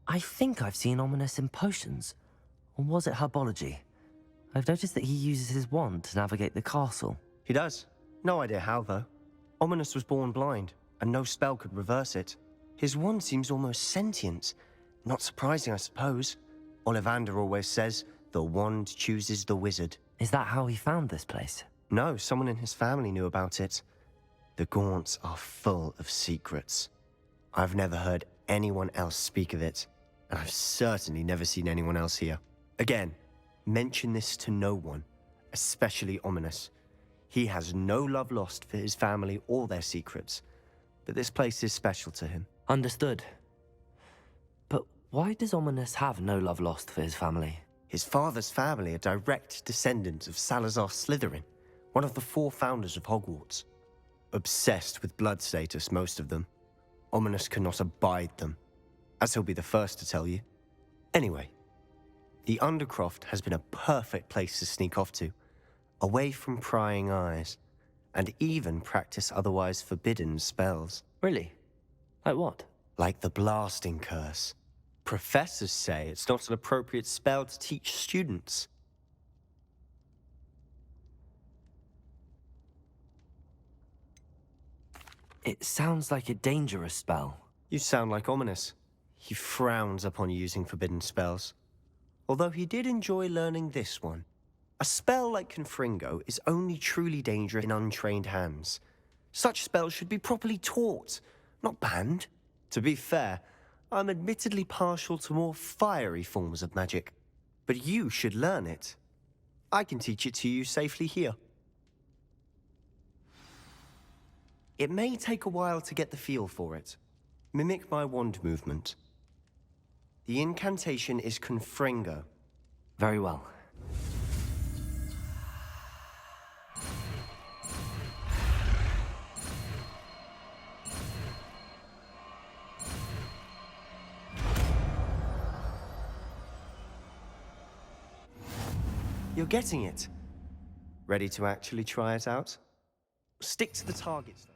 I think I've seen Ominous in potions. Or was it herbology? I've noticed that he uses his wand to navigate the castle. He does. No idea how, though. Ominous was born blind, and no spell could reverse it. His wand seems almost sentient. Not surprising, I suppose. Ollivander always says, the wand chooses the wizard. Is that how he found this place? No, someone in his family knew about it. The Gaunts are full of secrets. I've never heard anyone else speak of it, and I've certainly never seen anyone else here. Again, mention this to no one, especially Ominous. He has no love lost for his family or their secrets, but this place is special to him. Understood. But why does Ominous have no love lost for his family? His father's family are direct descendants of Salazar Slytherin, one of the 4 founders of Hogwarts. Obsessed with blood status, most of them. Ominous cannot abide them, as he'll be the first to tell you. Anyway, the Undercroft has been a perfect place to sneak off to, away from prying eyes, and even practice otherwise forbidden spells. Really? Like what? Like the blasting curse. Professors say it's not an appropriate spell to teach students. It sounds like a dangerous spell. You sound like Ominous. He frowns upon using forbidden spells. Although he did enjoy learning this one. A spell like Confringo is only truly dangerous in untrained hands. Such spells should be properly taught, not banned. To be fair, I'm admittedly partial to more fiery forms of magic. But you should learn it. I can teach it to you safely here. It may take a while to get the feel for it. Mimic my wand movement. The incantation is Confringo. Very well. You're getting it. Ready to actually try it out? Stick to the targets, though.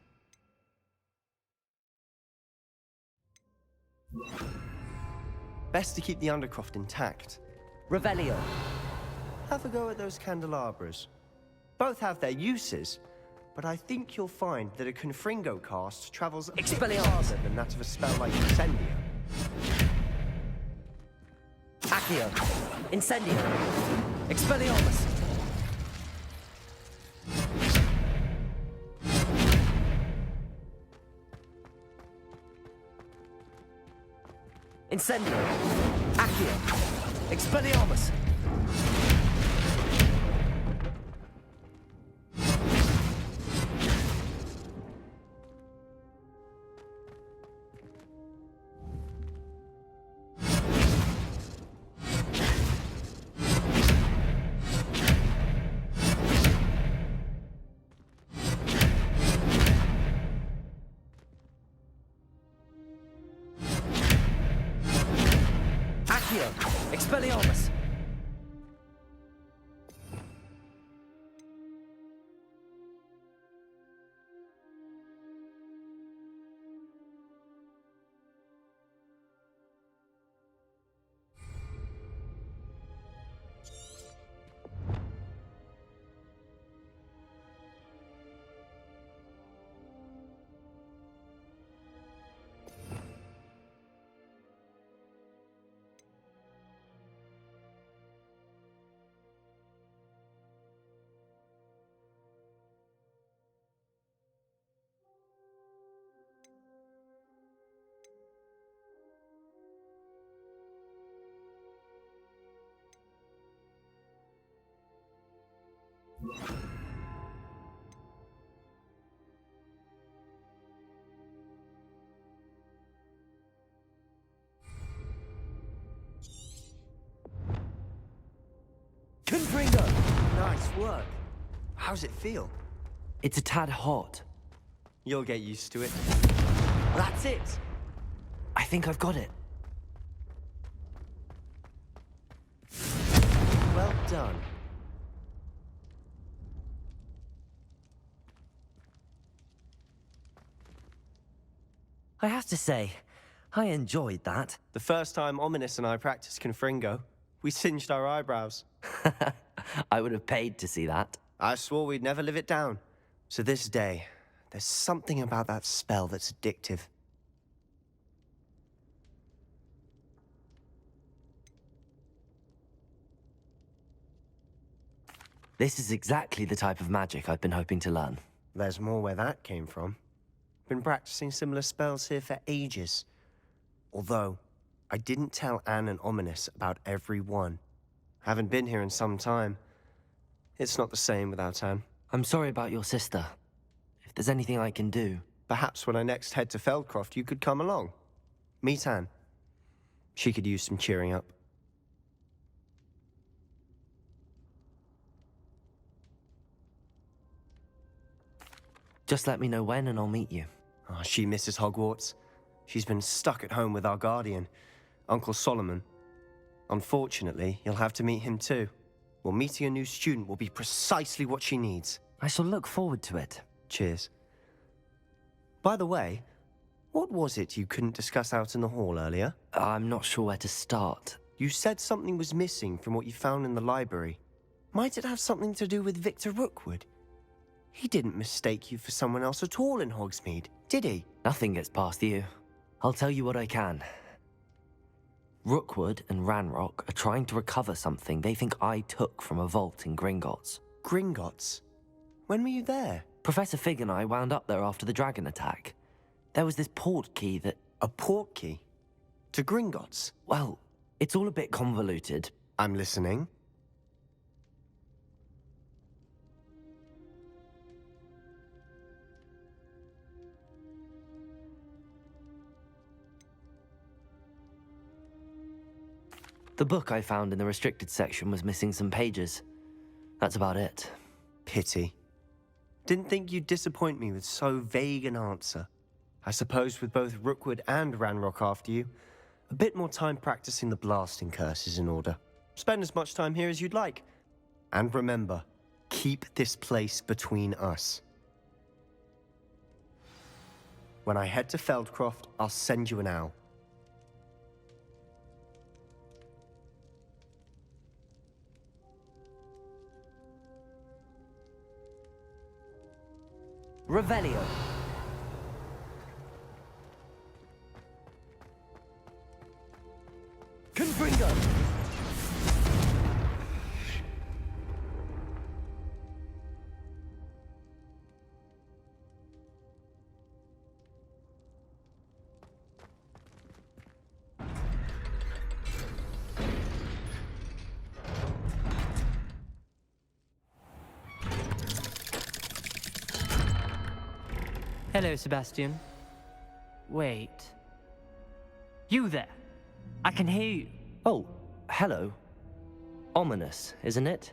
Best to keep the Undercroft intact. Revelio. Have a go at those candelabras. Both have their uses, but I think you'll find that a Confringo cast travels a bit farther than that of a spell like Incendio. Accio. Incendio. Expelliarmus. Incendio. Accio. Expelliarmus. Expelliarmus! Confringo! Nice work. How's it feel? It's a tad hot. You'll get used to it. That's it! I think I've got it. Well done. I have to say, I enjoyed that. The first time Ominous and I practiced Confringo, we singed our eyebrows. I would have paid to see that. I swore we'd never live it down. To this day, there's something about that spell that's addictive. This is exactly the type of magic I've been hoping to learn. There's more where that came from. Been practicing similar spells here for ages. Although, I didn't tell Anne and Ominous about every one. Haven't been here in some time. It's not the same without Anne. I'm sorry about your sister. If there's anything I can do... Perhaps when I next head to Feldcroft, you could come along. Meet Anne. She could use some cheering up. Just let me know when and I'll meet you. Oh, she misses Hogwarts. She's been stuck at home with our guardian, Uncle Solomon. Unfortunately, you'll have to meet him too. Well, meeting a new student will be precisely what she needs. I shall look forward to it. Cheers. By the way, what was it you couldn't discuss out in the hall earlier? I'm not sure where to start. You said something was missing from what you found in the library. Might it have something to do with Victor Rookwood? He didn't mistake you for someone else at all in Hogsmeade, did he? Nothing gets past you. I'll tell you what I can. Rookwood and Ranrock are trying to recover something they think I took from a vault in Gringotts. Gringotts? When were you there? Professor Fig and I wound up there after the dragon attack. There was this port key that... A port key? To Gringotts? Well, it's all a bit convoluted. I'm listening. The book I found in the restricted section was missing some pages. That's about it. Pity. Didn't think you'd disappoint me with so vague an answer. I suppose with both Rookwood and Ranrock after you, a bit more time practicing the blasting curse is in order. Spend as much time here as you'd like. And remember, keep this place between us. When I head to Feldcroft, I'll send you an owl. Revelio. Confringo. Hello, Sebastian. Wait. You there? I can hear you. Oh, hello. Ominous, isn't it?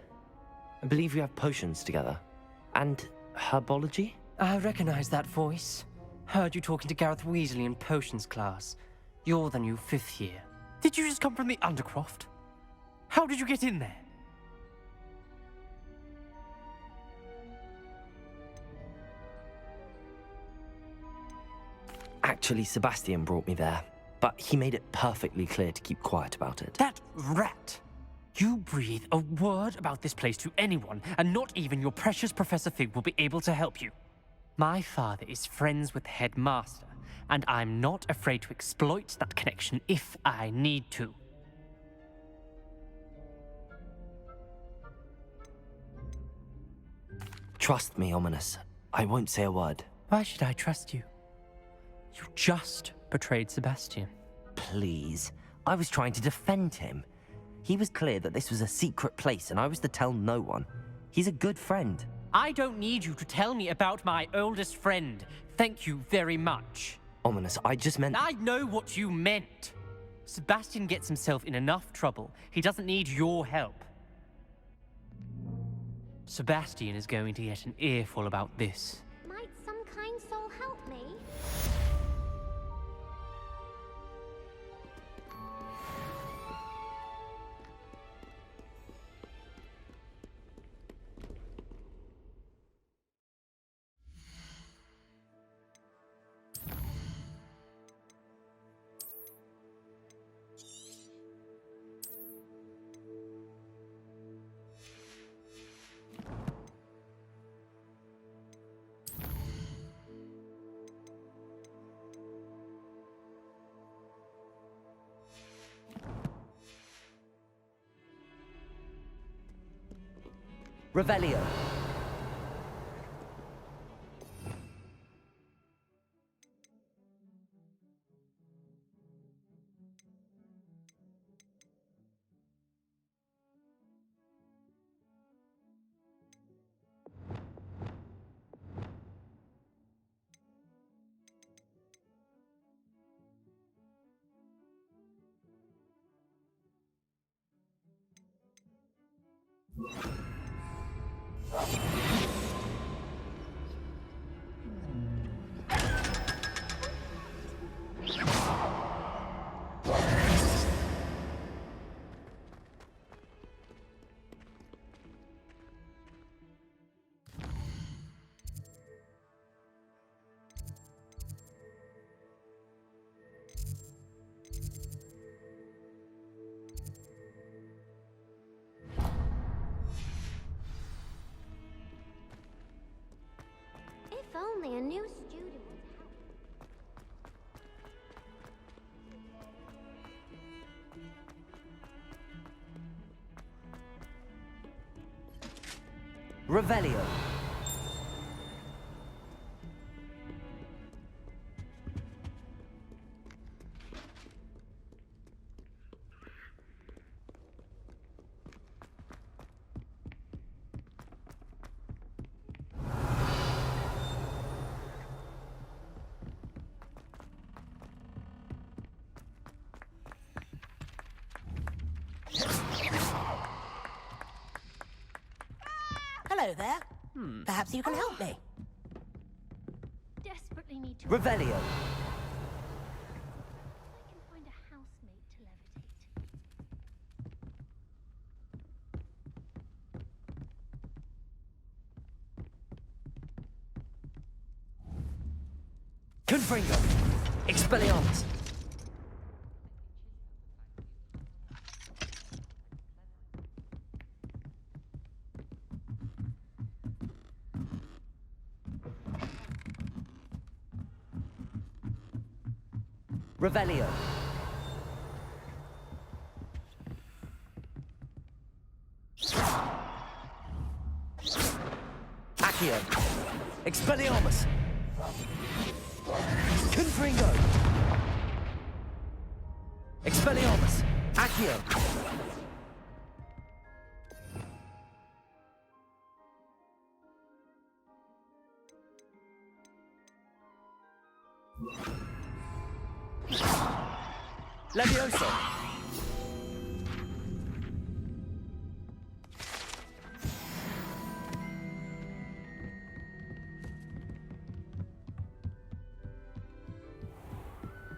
I believe we have potions together. And herbology? I recognize that voice. Heard you talking to Gareth Weasley in potions class. You're the new 5th year. Did you just come from the Undercroft? How did you get in there? Actually, Sebastian brought me there, but he made it perfectly clear to keep quiet about it. That rat! You breathe a word about this place to anyone, and not even your precious Professor Fig will be able to help you. My father is friends with the headmaster, and I'm not afraid to exploit that connection if I need to. Trust me, Ominous. I won't say a word. Why should I trust you? You just betrayed Sebastian. Please. I was trying to defend him. He was clear that this was a secret place and I was to tell no one. He's a good friend. I don't need you to tell me about my oldest friend. Thank you very much. Ominous, I just meant... I know what you meant. Sebastian gets himself in enough trouble. He doesn't need your help. Sebastian is going to get an earful about this. Might some kind soul help me? Revelio. If only a new student would help. Revelio. Hello there. Perhaps you can help me. Desperately need to. Revelio. I can find a housemate to levitate. Confringo. Expelliarmus. Revelio. Accio. Expelliarmus. Confringo. Expelliarmus. Accio. Levioso.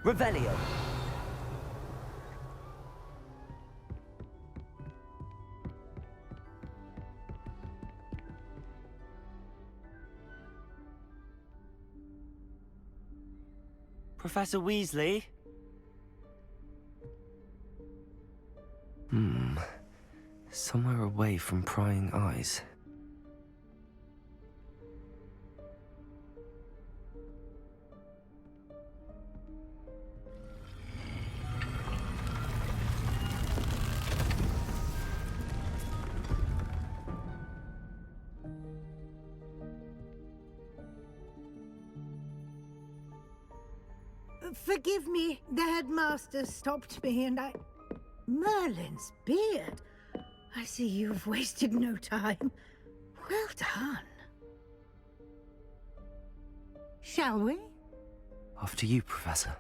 Revelio. Professor Weasley? Somewhere away from prying eyes. Forgive me, the headmaster stopped me and I... Merlin's beard. I see you've wasted no time. Well done. Shall we? After you, Professor.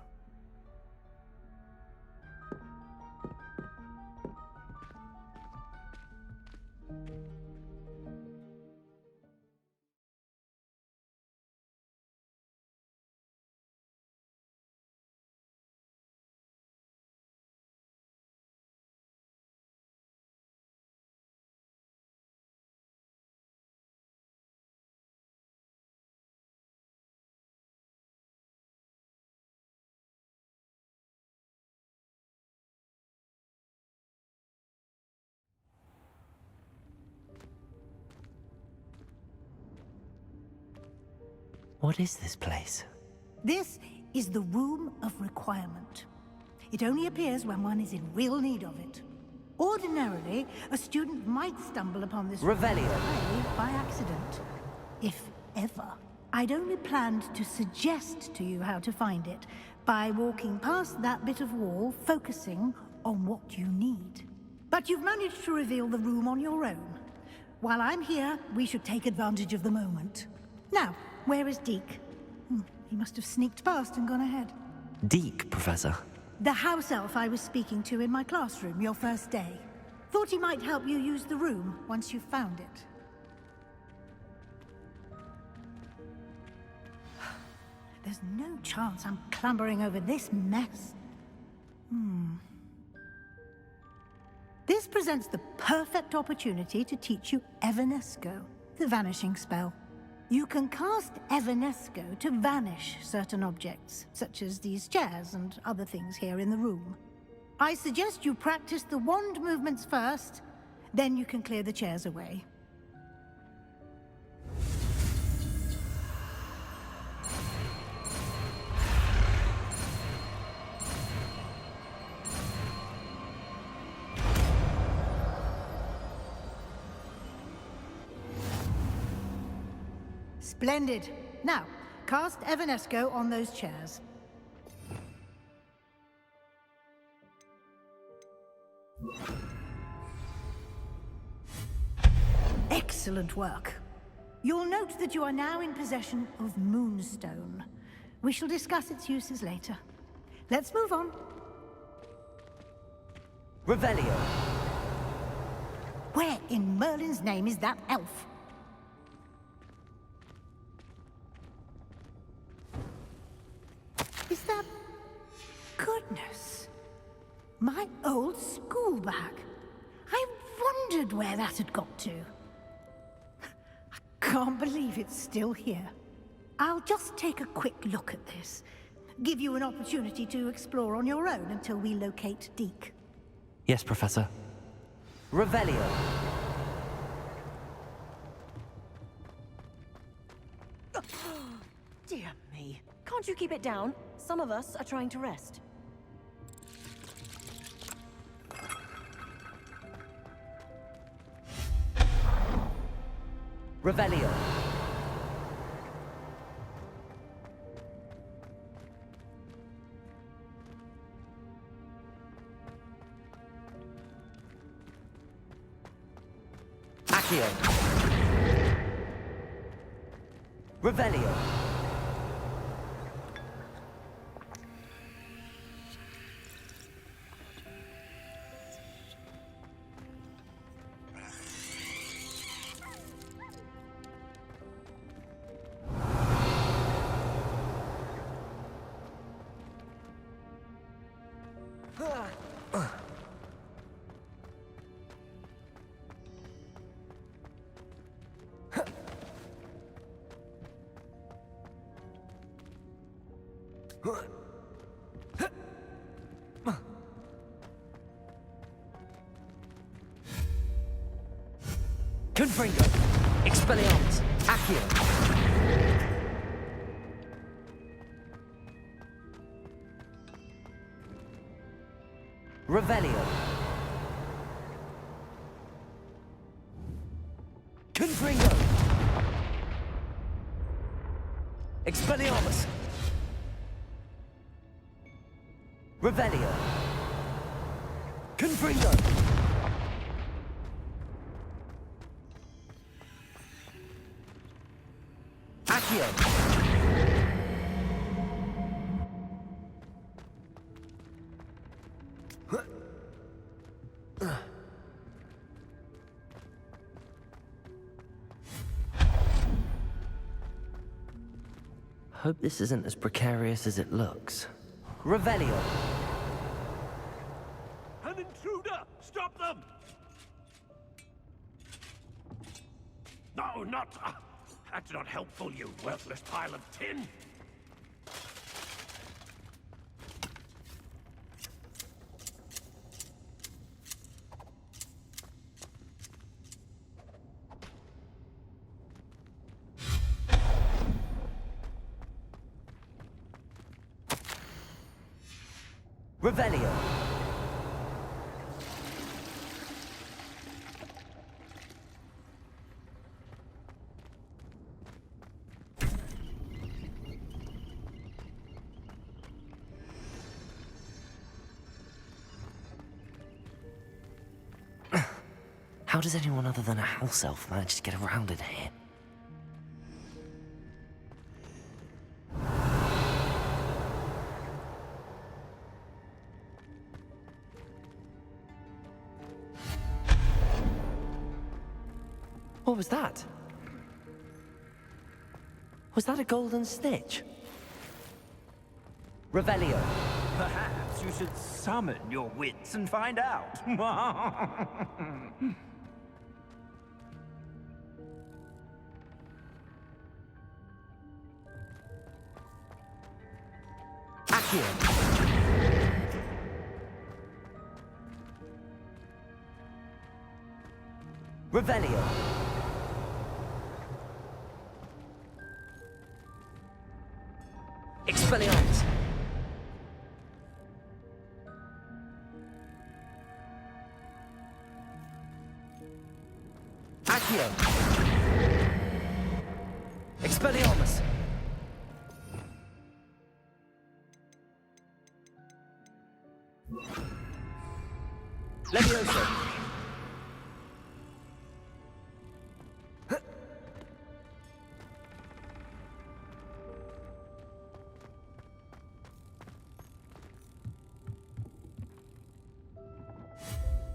What is this place? This is the Room of Requirement. It only appears when one is in real need of it. Ordinarily, a student might stumble upon this Revelio. way by accident. If ever. I'd only planned to suggest to you how to find it by walking past that bit of wall, focusing on what you need. But you've managed to reveal the room on your own. While I'm here, we should take advantage of the moment. Now, where is Deke? He must have sneaked past and gone ahead. Deke, Professor. The house elf I was speaking to in my classroom your first day. Thought he might help you use the room once you found it. There's no chance I'm clambering over this mess. This presents the perfect opportunity to teach you Evanesco, the vanishing spell. You can cast Evanesco to vanish certain objects, such as these chairs and other things here in the room. I suggest you practice the wand movements first, then you can clear the chairs away. Splendid. Now, cast Evanesco on those chairs. Excellent work. You'll note that you are now in possession of Moonstone. We shall discuss its uses later. Let's move on. Revelio. Where in Merlin's name is that elf? Is that... Goodness. My old school bag. I wondered where that had got to. I can't believe it's still here. I'll just take a quick look at this. Give you an opportunity to explore on your own until we locate Deke. Yes, Professor. Revelio. Dear me. Can't you keep it down? Some of us are trying to rest. Revelio. Accio. Revelio. Confringo. Expelliarmus. Accio. Revelio. Confringo. Expelliarmus. Revelio. Confringo. Accio. Hope this isn't as precarious as it looks. Revelio. An intruder! Stop them! No, not... that's not helpful, you worthless pile of tin! Revelio. How does anyone other than a house elf manage to get around in here? What was that? Was that a golden snitch? Revelio. Perhaps you should summon your wits and find out. Accio. Revelio. Expelliarmus. Accio. Expelliarmus. Levioso.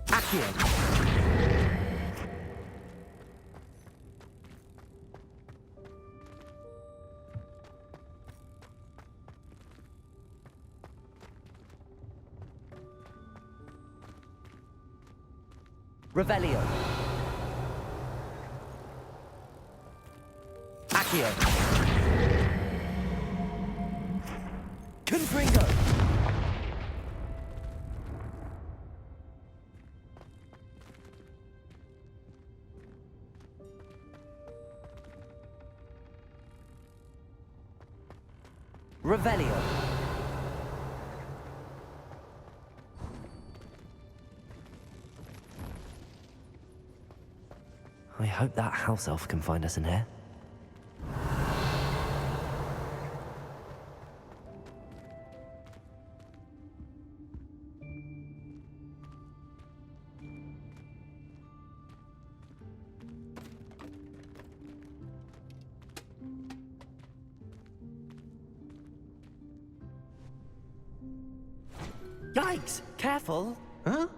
Accio. Revelio. Accio. Confringo. Revelio. I hope that house elf can find us in here. Yikes! Careful! Huh?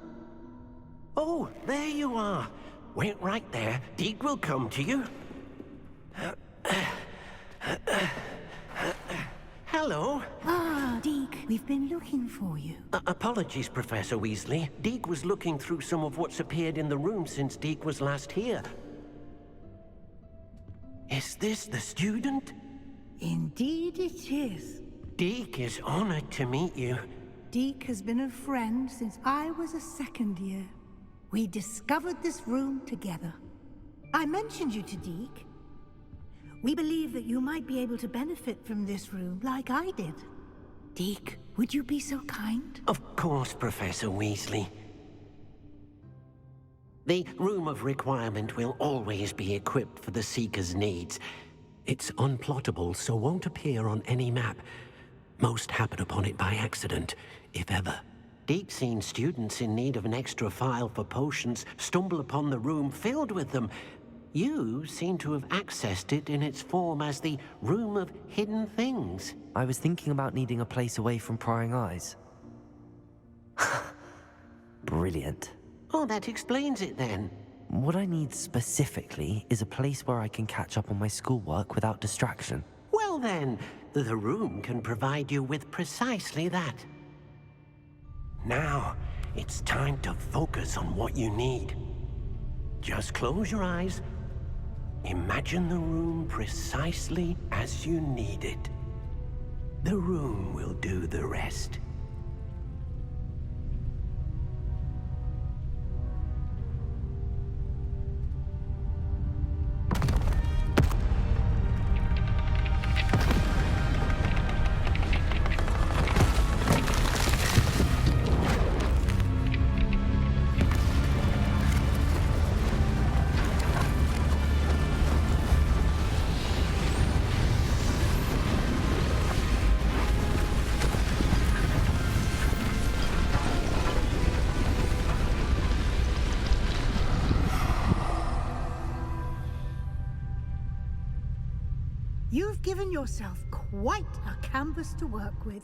Oh, there you are. Wait right there. Deke will come to you. Hello. Ah, Deke, we've been looking for you. Apologies, Professor Weasley. Deke was looking through some of what's appeared in the room since Deke was last here. Is this the student? Indeed it is. Deke is honored to meet you. Deke has been a friend since I was a second year. We discovered this room together. I mentioned you to Deke. We believe that you might be able to benefit from this room like I did. Deke, would you be so kind? Of course, Professor Weasley. The Room of Requirement will always be equipped for the Seeker's needs. It's unplottable, so won't appear on any map. Most happen upon it by accident, if ever. Deke's seen students in need of an extra file for potions stumble upon the room filled with them. You seem to have accessed it in its form as the Room of Hidden Things. I was thinking about needing a place away from prying eyes. Brilliant. Oh, that explains it then. What I need specifically is a place where I can catch up on my schoolwork without distraction. Well then, the room can provide you with precisely that. Now, it's time to focus on what you need. Just close your eyes. Imagine the room precisely as you need it. The room will do the rest. You've given yourself quite a canvas to work with.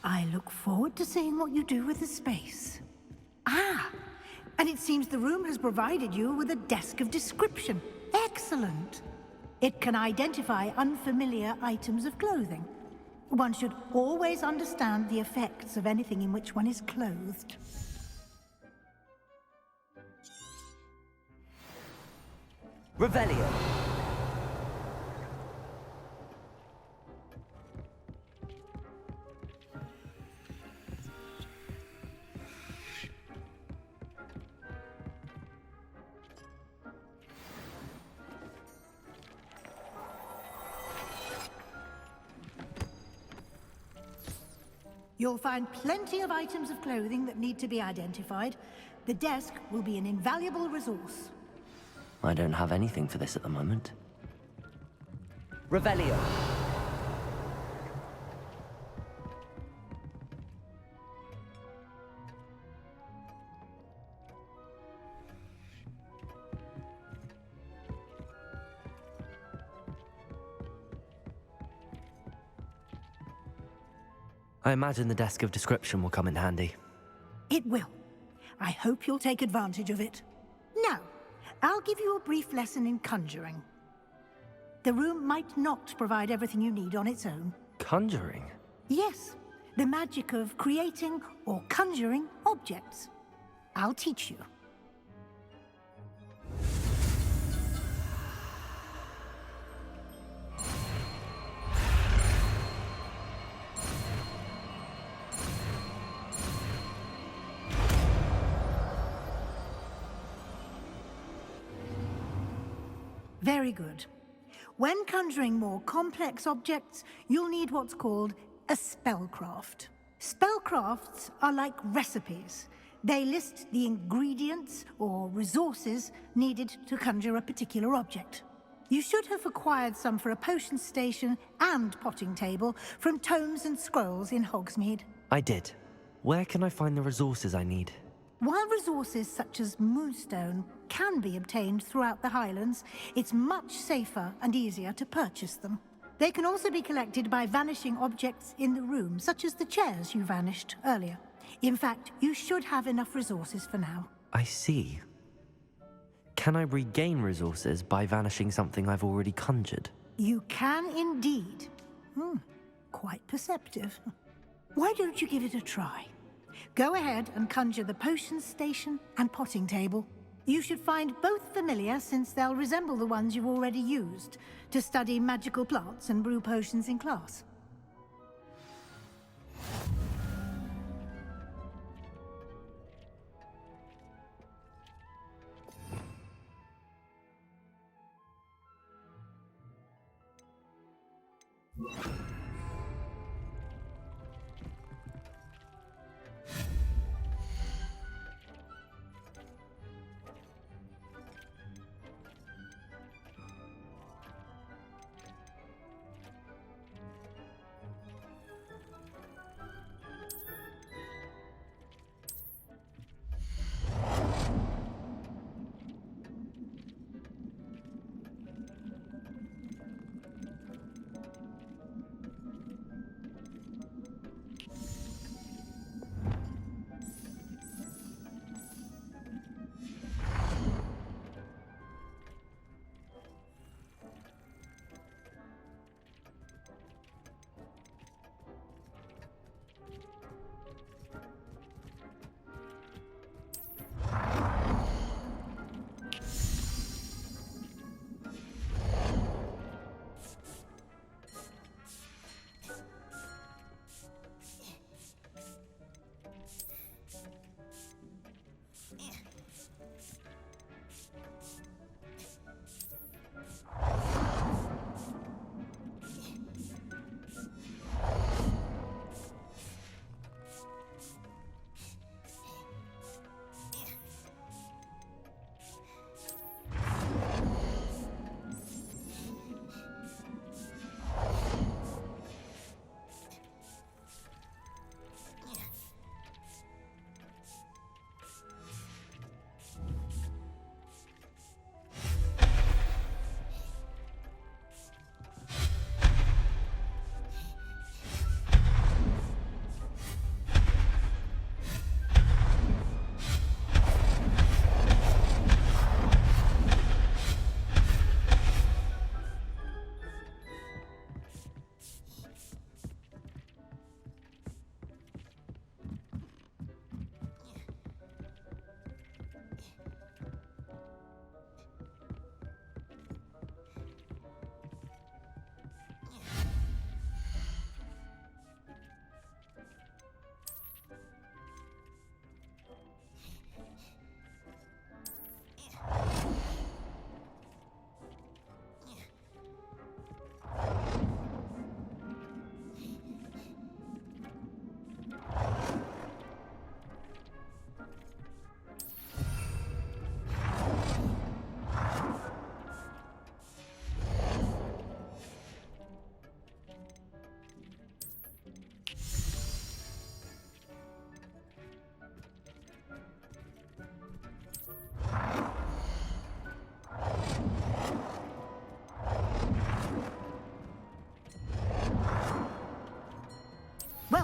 I look forward to seeing what you do with the space. Ah, and it seems the room has provided you with a desk of description. Excellent. It can identify unfamiliar items of clothing. One should always understand the effects of anything in which one is clothed. Revelio. You'll find plenty of items of clothing that need to be identified. The desk will be an invaluable resource. I don't have anything for this at the moment. Revelio. I imagine the desk of description will come in handy. It will. I hope you'll take advantage of it. Now, I'll give you a brief lesson in conjuring. The room might not provide everything you need on its own. Conjuring? Yes, the magic of creating or conjuring objects. I'll teach you. Very good. When conjuring more complex objects, you'll need what's called a spellcraft. Spellcrafts are like recipes. They list the ingredients or resources needed to conjure a particular object. You should have acquired some for a potion station and potting table from tomes and scrolls in Hogsmeade. I did. Where can I find the resources I need? While resources such as moonstone can be obtained throughout the Highlands, it's much safer and easier to purchase them. They can also be collected by vanishing objects in the room, such as the chairs you vanished earlier. In fact, you should have enough resources for now. I see. Can I regain resources by vanishing something I've already conjured? You can indeed. Quite perceptive. Why don't you give it a try? Go ahead and conjure the potion station and potting table. You should find both familiar, since they'll resemble the ones you've already used to study magical plants and brew potions in class.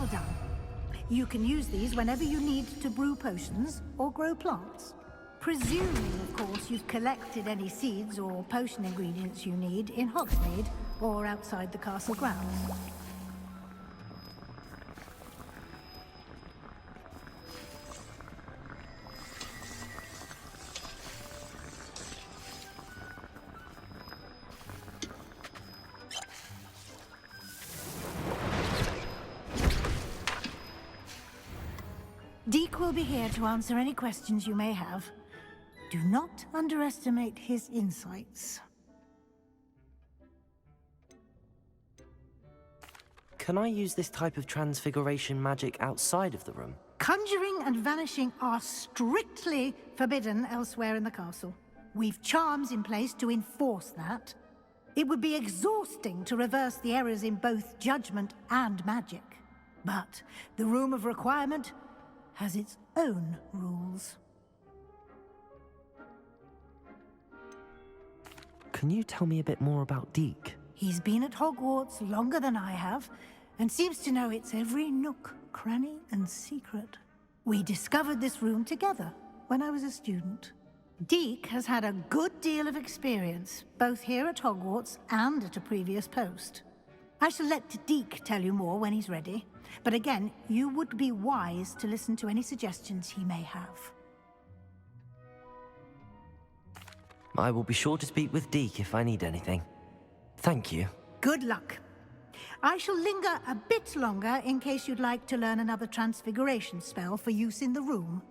Well done. You can use these whenever you need to brew potions or grow plants. Presuming, of course, you've collected any seeds or potion ingredients you need in Hogsmeade or outside the castle grounds. Deke will be here to answer any questions you may have. Do not underestimate his insights. Can I use this type of transfiguration magic outside of the room? Conjuring and vanishing are strictly forbidden elsewhere in the castle. We've charms in place to enforce that. It would be exhausting to reverse the errors in both judgment and magic. But the Room of Requirement has its own rules. Can you tell me a bit more about Deke? He's been at Hogwarts longer than I have, and seems to know its every nook, cranny, and secret. We discovered this room together when I was a student. Deke has had a good deal of experience, both here at Hogwarts and at a previous post. I shall let Deke tell you more when he's ready, but again, you would be wise to listen to any suggestions he may have. I will be sure to speak with Deke if I need anything. Thank you. Good luck. I shall linger a bit longer in case you'd like to learn another transfiguration spell for use in the room.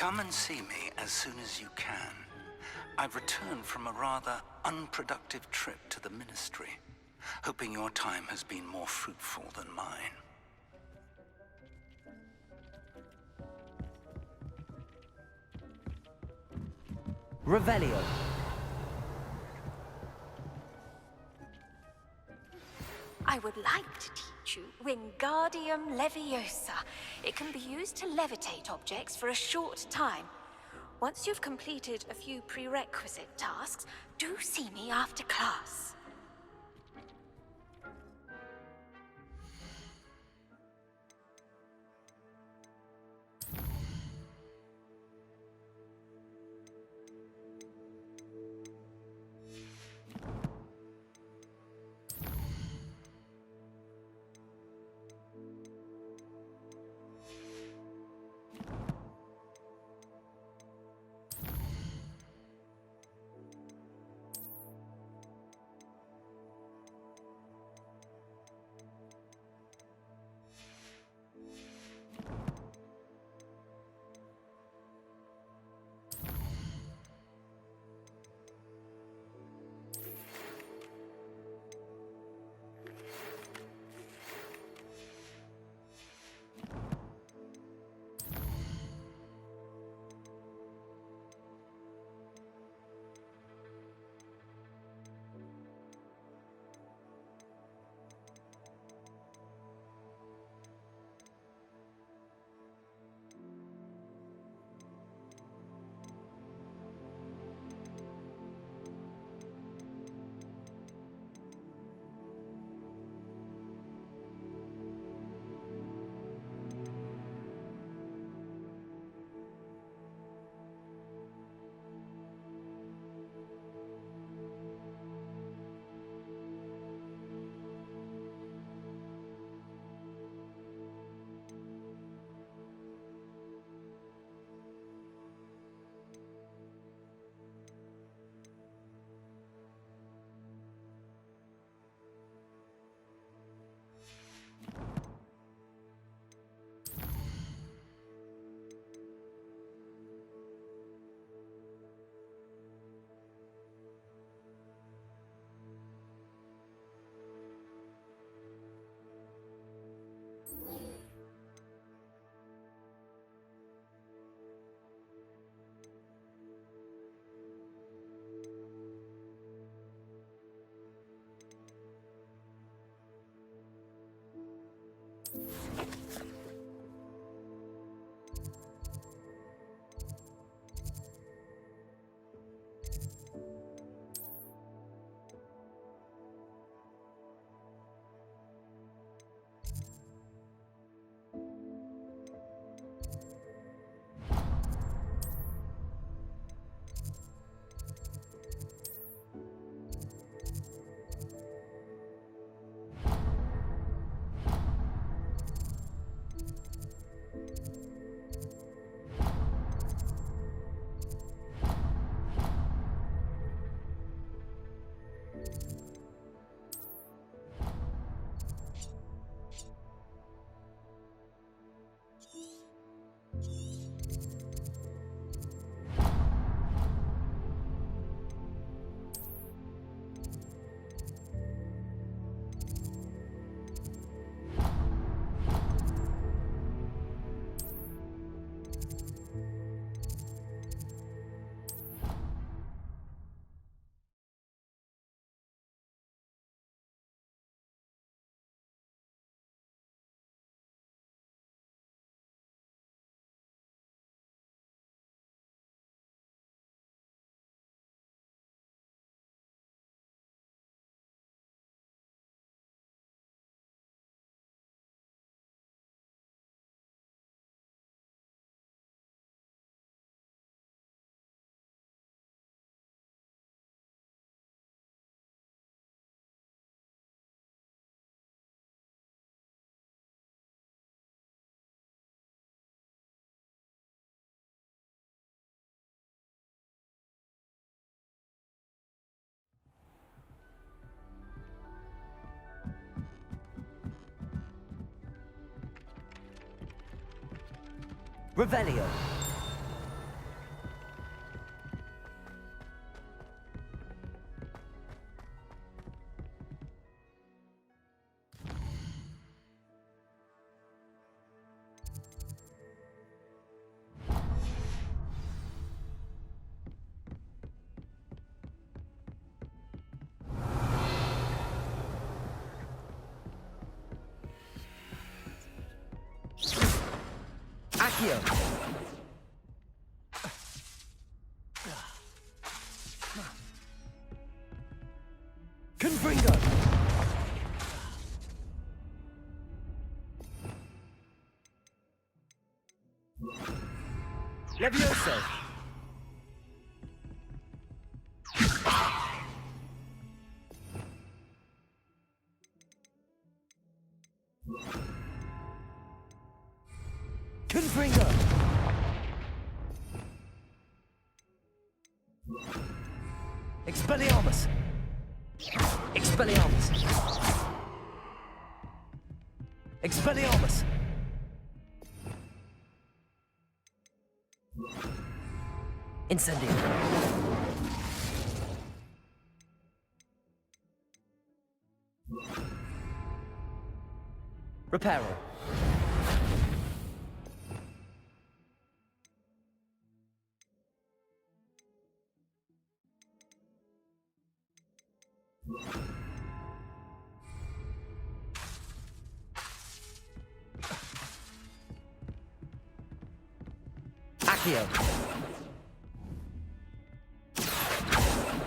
Come and see me as soon as you can. I've returned from a rather unproductive trip to the Ministry, hoping your time has been more fruitful than mine. Revelio. I would like to teach you Wingardium Leviosa. It can be used to levitate objects for a short time. Once you've completed a few prerequisite tasks, do see me after class. Revelio. Accio. Confringo. Levioso. Confringo. Expelliarmus. Expelliarmus. Expelliarmus. Incendio. Reparo. Accio.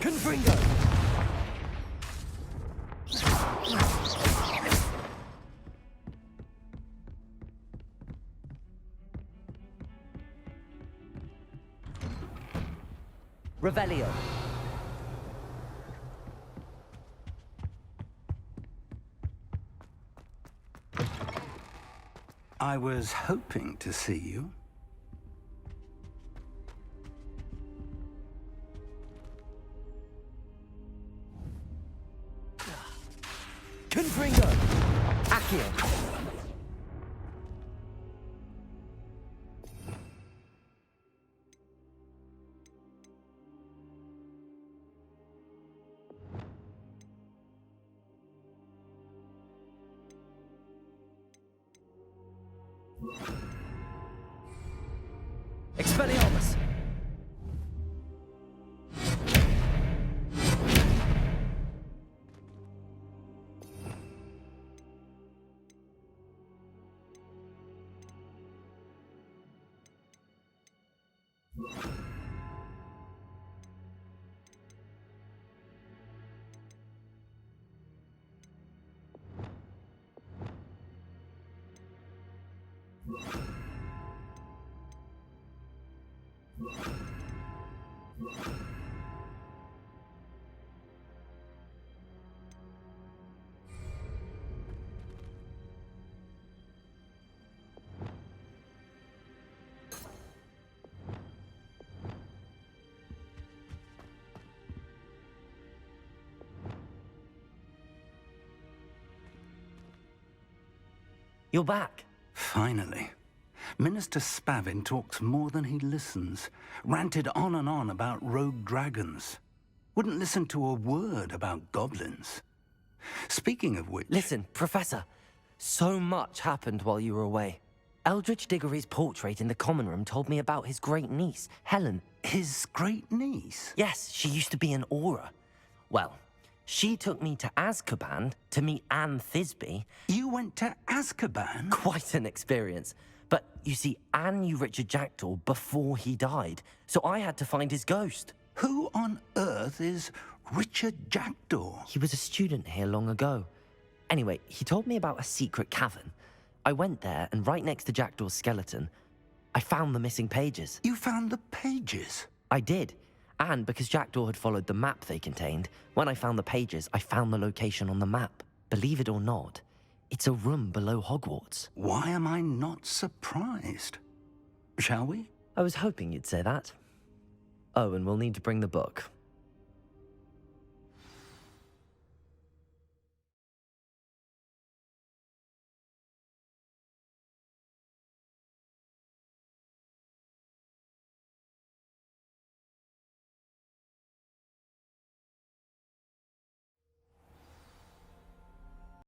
Confringo. Revelio. I was hoping to see you. Confringo. Accio. Expelliarmus. You're back. Finally. Minister Spavin talks more than he listens. Ranted on and on about rogue dragons. Wouldn't listen to a word about goblins. Speaking of which... Listen, Professor. So much happened while you were away. Eldridge Diggory's portrait in the common room told me about his great niece, Helen. His great niece? Yes, she used to be an Auror. Well, she took me to Azkaban to meet Anne Thisbe. You went to Azkaban? Quite an experience. But, you see, Anne knew Richard Jackdaw before he died, so I had to find his ghost. Who on earth is Richard Jackdaw? He was a student here long ago. Anyway, he told me about a secret cavern. I went there, and right next to Jackdaw's skeleton, I found the missing pages. You found the pages? I did. And because Jackdaw had followed the map they contained, when I found the pages, I found the location on the map. Believe it or not, it's a room below Hogwarts. Why am I not surprised? Shall we? I was hoping you'd say that. Oh, and we'll need to bring the book.